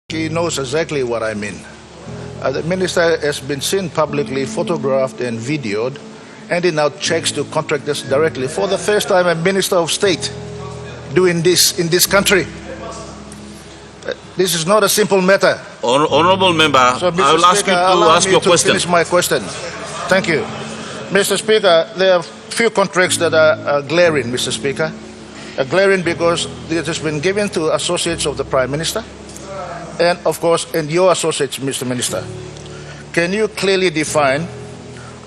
He knows exactly what I mean. The minister has been seen publicly photographed and videoed, handing out checks to contractors directly. For the first time, a minister of state doing this in this country. This is not a simple matter. Honorable member, So, Mr. I will ask you Speaker, to allow ask me your to question. finish my question. Thank you. Mr. Speaker, there are few contracts that are glaring, Mr. Speaker. Glaring because it has been given to associates of the Prime Minister and, of course, and your associates, Mr. Minister. Can you clearly define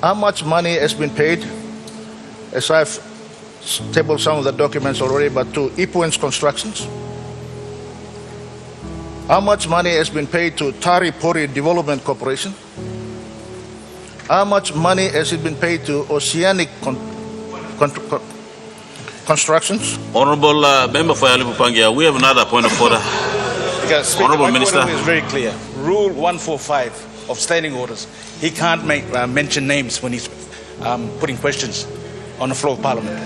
how much money has been paid, as I've tabled some of the documents already, but to Ipuen's Constructions? How much money has been paid to Tari Pori Development Corporation? How much money has it been paid to Oceanic Constructions? Honorable member for Yalibu Pangia, we have another point of order. Speaker, Honourable my Minister. point of view is very clear. Rule 145 of standing orders. He can't mention names when he's putting questions on the floor of Parliament.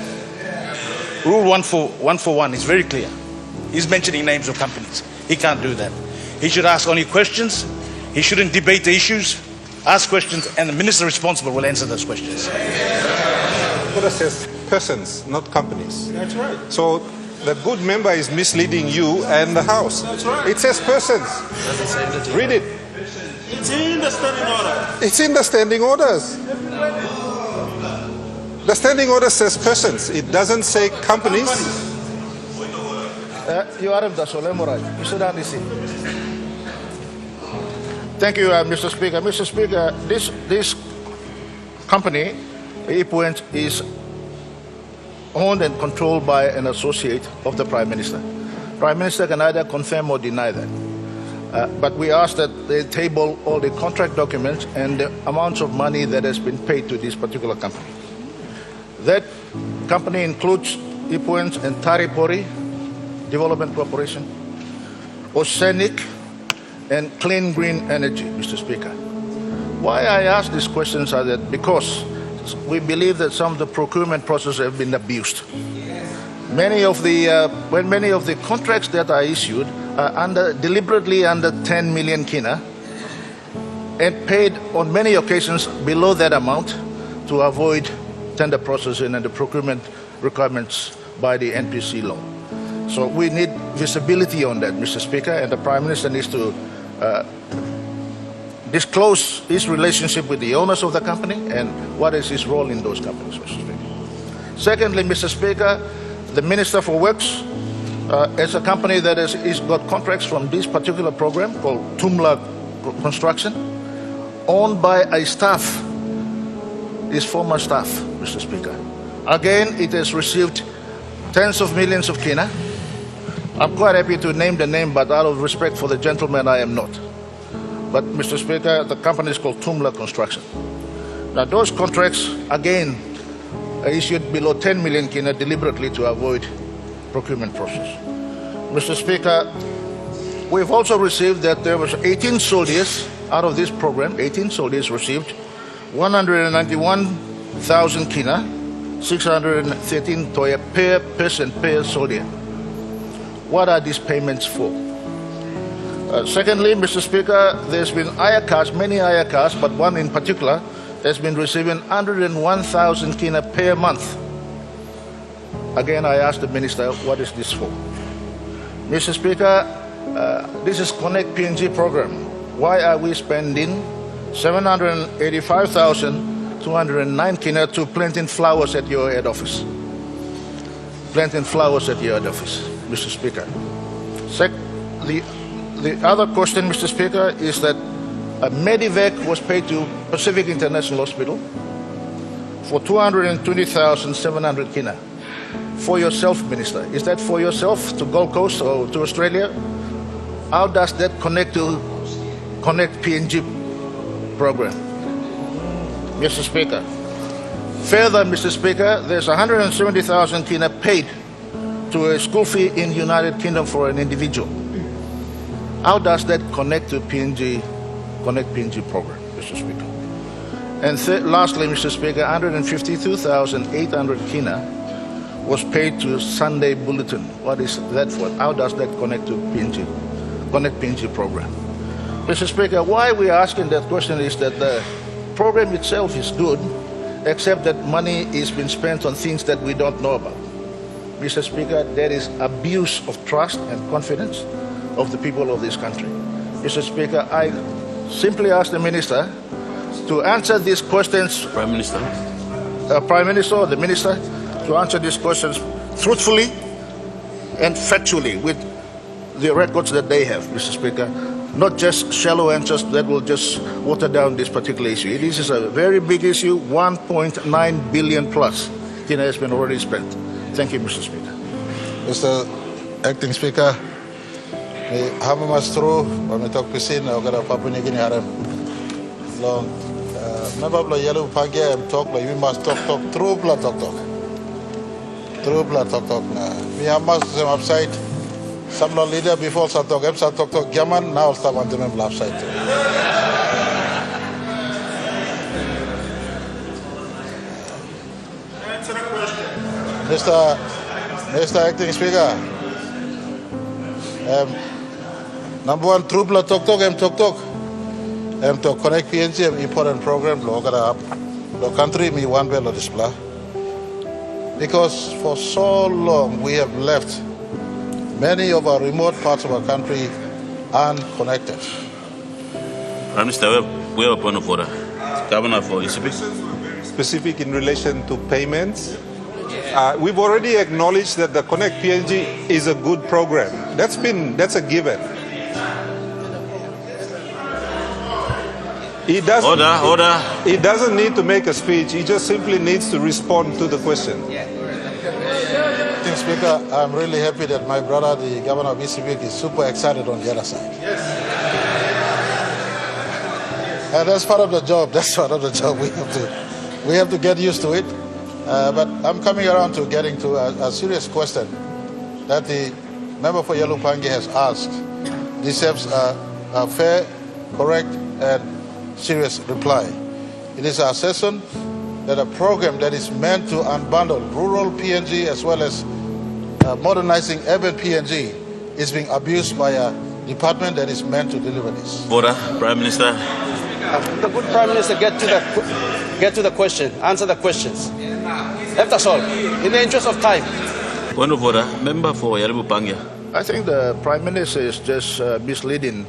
Rule 141 is very clear. He's mentioning names of companies. He can't do that. He should ask only questions. He shouldn't debate the issues. Ask questions, and the minister responsible will answer those questions. Order says persons, not companies. That's right. So the good member is misleading you and the House. That's right. It says persons. Read it. It's in the standing order. It's in the standing orders. The standing order says persons. It doesn't say companies. You are the Solemorai. Mr. Danisi. Thank you, Mr. Speaker. Mr. Speaker, this company, Ipuen, is owned and controlled by an associate of the Prime Minister. Prime Minister can either confirm or deny that. But we ask that they table all the contract documents and the amounts of money that has been paid to this particular company. That company includes Ipuen and Tari Pori Development Corporation, Oceanic, and Clean Green Energy, Mr. Speaker. Why I ask these questions are that because we believe that some of the procurement processes have been abused. Many of the contracts that are issued are deliberately under 10 million kina and paid on many occasions below that amount to avoid tender processing and the procurement requirements by the NPC law. So we need visibility on that, Mr. Speaker, and the Prime Minister needs to disclose his relationship with the owners of the company and what is his role in those companies, Mr. Speaker. Secondly, Mr. Speaker, the Minister for Works is a company that has got contracts from this particular program called Tumla Construction, owned by a staff, his former staff, Mr. Speaker. Again, it has received tens of millions of kina. I'm quite happy to name the name, but out of respect for the gentleman, I am not. But, Mr. Speaker, the company is called Tumla Construction. Now, those contracts, again, are issued below 10 million kina deliberately to avoid procurement process. Mr. Speaker, we've also received that there was 18 soldiers out of this program, 18 soldiers received 191,000 kina, 613 toya per person per soldier. What are these payments for? Secondly, Mr. Speaker, there's been IACAS, many IACAS, but one in particular has been receiving 101,000 kina per month. Again, I ask the Minister, what is this for? Mr. Speaker, this is Connect PNG program. Why are we spending 785,209 kina to planting flowers at your head office? Planting flowers at your head office, Mr. Speaker. The other question, Mr. Speaker, is that Medivac was paid to Pacific International Hospital for 220,700 kina. For yourself, Minister. Is that for yourself to Gold Coast or to Australia? How does that connect to Connect PNG program? Mr. Speaker. Further, Mr. Speaker, there's 170,000 kina paid to a school fee in United Kingdom for an individual. How does that connect to Connect PNG program, Mr. Speaker? And lastly, Mr. Speaker, 152,800 kina was paid to Sunday Bulletin. What is that for? How does that connect to PNG? Connect PNG program. Mr. Speaker, why we are asking that question is that the program itself is good, except that money is being spent on things that we don't know about. Mr. Speaker, there is abuse of trust and confidence of the people of this country. Mr. Speaker, I simply ask the Minister to answer these questions, Prime Minister. Prime Minister or the Minister, to answer these questions truthfully and factually with the records that they have, Mr. Speaker. Not just shallow answers that will just water down this particular issue. This is a very big issue, 1.9 billion plus has been already spent. Thank you, Mr. Speaker. Mr. Acting Speaker, me hama mastro, me talk pisin, I got a Papua New Guinea haram. Long, nababla yellow pagi, talk like we must talk, true blood talk. True blood talk. Me hamas them upside. Some leader before talk, Gaman, now start on the member upside. Answer the question. Mr. Acting Speaker, number one, true blood talk, to connect PNG, important program, the country, me one bell of display. Because for so long we have left many of our remote parts of our country unconnected. Prime Minister, we have a point of order. Governor for ECP. Specific in relation to payments. We've already acknowledged that the Connect PNG is a good program. That's a given. Order. He doesn't need to make a speech. He just simply needs to respond to the question. Acting Speaker, I'm really happy that my brother, the Governor of ECB, is super excited on the other side. Yes. And that's part of the job. We have to get used to it. But I'm coming around to getting to a serious question that the member for Yalupangi has asked. Deserves a fair, correct, and serious reply. It is our assessment that a program that is meant to unbundle rural PNG as well as modernizing urban PNG is being abused by a department that is meant to deliver this. Order. Prime Minister. The good Prime Minister get to the question, answer the questions. Left us all, in the interest of time. Point of order. Member for Yaribu Pangia. I think the Prime Minister is just misleading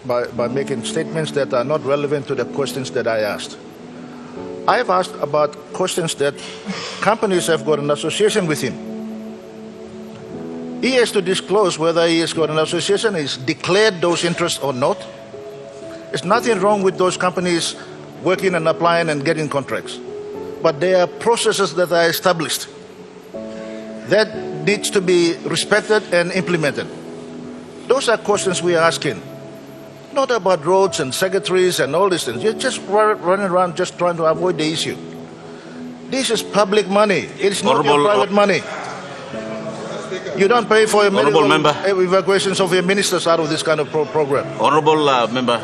by making statements that are not relevant to the questions that I asked. I have asked about questions that companies have got an association with him. He has to disclose whether he has got an association, he's declared those interests or not. There's nothing wrong with those companies working and applying and getting contracts. But there are processes that are established that needs to be respected and implemented. Those are questions we are asking. Not about roads and secretaries and all these things. You're just running around just trying to avoid the issue. This is public money. It's not your private money. You don't pay for your medical evacuations of your ministers out of this kind of program. Honorable Member.